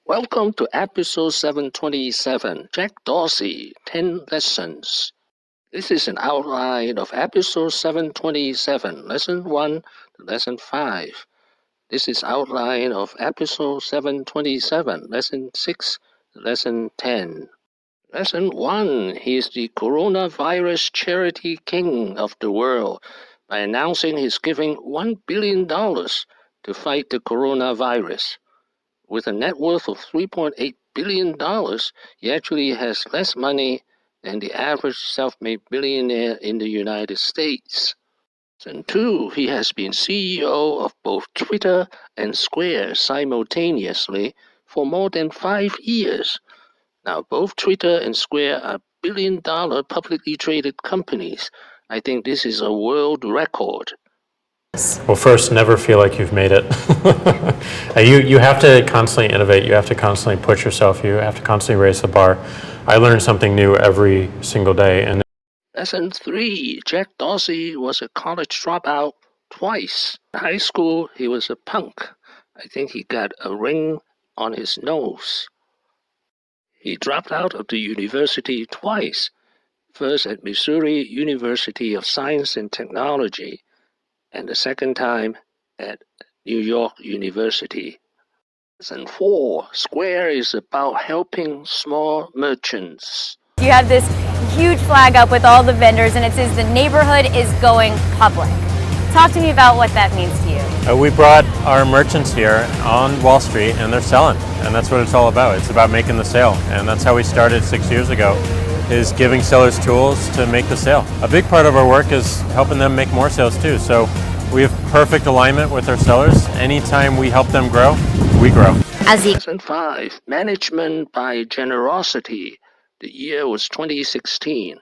Welcome to episode 727, JackDorsey, 10 Lessons. This is an outline of episode 727, lesson 1 to lesson 5. This is outline of episode 727, lesson 6 to lesson 10. Lesson 1, he is the coronavirus charity king of the world by announcing he's giving $1 billion to fight the coronavirus. With a net worth of $3.8 billion, he actually has less money than the average self-made billionaire in the United States. And 2, he has been CEO of both Twitter and Square simultaneously for more than 5 years. Now, both Twitter and Square are billion-dollar publicly traded companies. I think this is a world record. Well, first, never feel like you've made it. You have to constantly innovate. You have to constantly push yourself. You have to constantly raise the bar. I learn something new every single day. And Lesson 3, JackDorsey was a college dropout twice. In high school, he was a punk. I think he got a ring on his nose. He dropped out of the university twice. First at Missouri University of Science and Technology, and the second time at New York University. Lesson 4, Square is about helping small merchants. You have this huge flag up with all the vendors and it says the neighborhood is going public. Talk to me about what that means to you. we brought our merchants here on Wall Street, and they're selling. And that's what it's all about. It's about making the sale. And that's how we started 6 years ago, is giving sellers tools to make the sale. A big part of our work is helping them make more sales too. So we have perfect alignment with our sellers. Anytime we help them grow, we grow. Lesson 5, Management by Generosity. The year was 2016.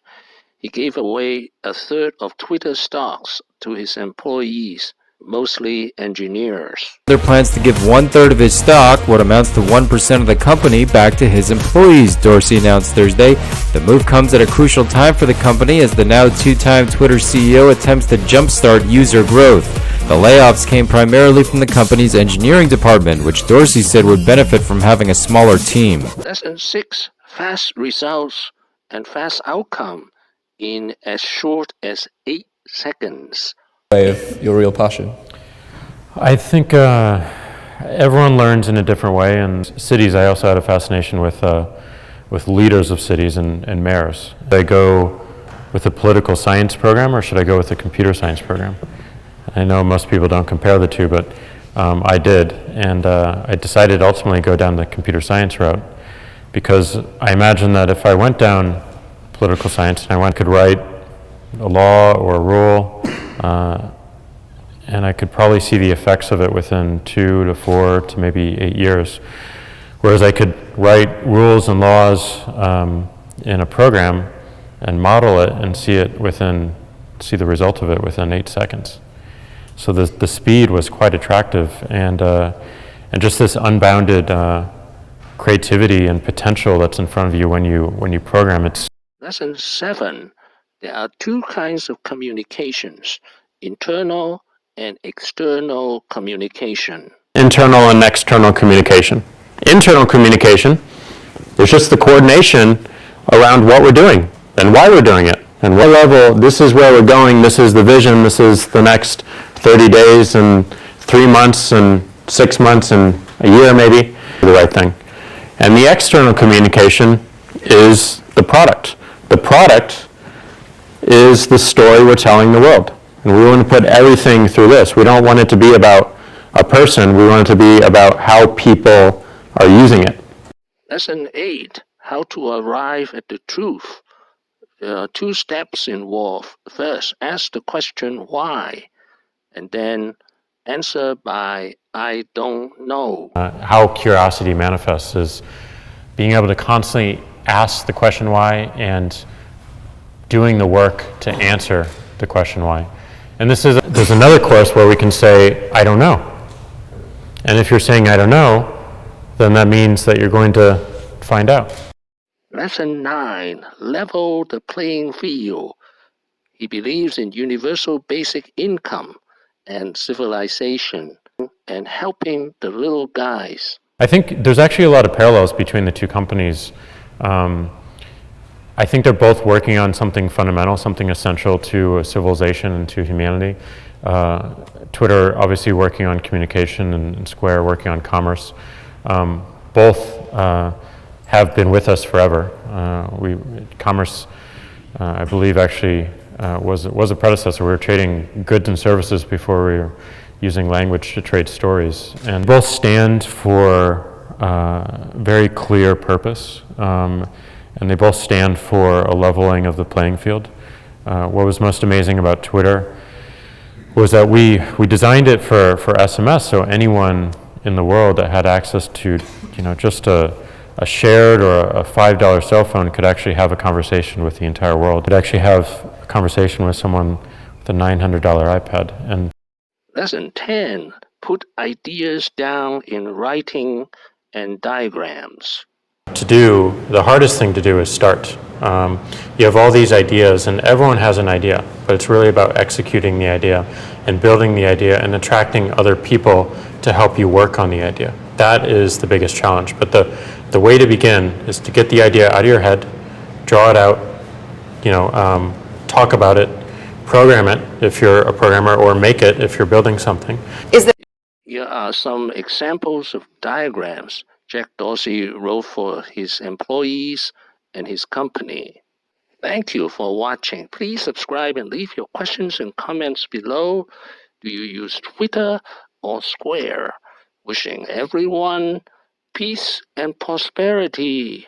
He gave away a third of Twitter stocks to his employees, mostly engineers. There plans to give 1/3 of his stock, what amounts to 1% of the company, back to his employees, Dorsey announced Thursday. The move comes at a crucial time for the company as the now two-time Twitter CEO attempts to jumpstart user growth. The layoffs came primarily from the company's engineering department, which Dorsey said would benefit from having a smaller team. Lesson 6, Fast results and fast outcome in as short as 8 seconds. Of your real passion? I think everyone learns in a different way. And cities, I also had a fascination with leaders of cities and mayors. Should I go with a political science program or should I go with a computer science program? I know most people don't compare the two, but I did. And I decided ultimately to go down the computer science route because I imagined that if I went down political science and I could write a law or a rule, and I could probably see the effects of it within 2 to 4 to maybe 8 years. Whereas I could write rules and laws in a program and model it and see the result of it within 8 seconds. So the speed was quite attractive, and just this unbounded creativity and potential that's in front of you when you program. Lesson 7, there are 2 kinds of communications, internal and external communication. Internal and external communication. Internal communication is just the coordination around what we're doing and why we're doing it and what level. This is where we're going, this is the vision, this is the next 30 days and 3 months and 6 months and a year maybe, the right thing. And the external communication is the product. The product is the story we're telling the world. And we want to put everything through this. We don't want it to be about a person. We want it to be about how people are using it. Lesson 8, how to arrive at the truth. There are 2 steps involved. First, ask the question why, and then answer by I don't know. How curiosity manifests is being able to constantly ask the question why and doing the work to answer the question why. And there's another course where we can say, I don't know. And if you're saying I don't know, then that means that you're going to find out. Lesson 9, level the playing field. He believes in universal basic income and civilization and helping the little guys. I think there's actually a lot of parallels between the two companies. I think they're both working on something fundamental, something essential to a civilization and to humanity. Twitter obviously working on communication, and Square working on commerce. Both have been with us forever. Commerce, I believe, actually was a predecessor. We were trading goods and services before we were using language to trade stories. And both stand for very clear purpose, and they both stand for a leveling of the playing field. What was most amazing about Twitter was that we designed it for SMS, so anyone in the world that had access to, just a shared or a $5 cell phone could actually have a conversation with the entire world. Could actually have a conversation with someone with a $900 iPad. And Lesson 10. Put ideas down in writing and diagrams. The hardest thing to do is start. You have all these ideas, and everyone has an idea, but it's really about executing the idea and building the idea and attracting other people to help you work on the idea. That is the biggest challenge. But the way to begin is to get the idea out of your head, draw it out, talk about it, program it if you're a programmer, or make it if you're building something. Here are some examples of diagrams JackDorsey wrote for his employees and his company. Thank you for watching. Please subscribe and leave your questions and comments below. Do you use Twitter or Square? Wishing everyone peace and prosperity.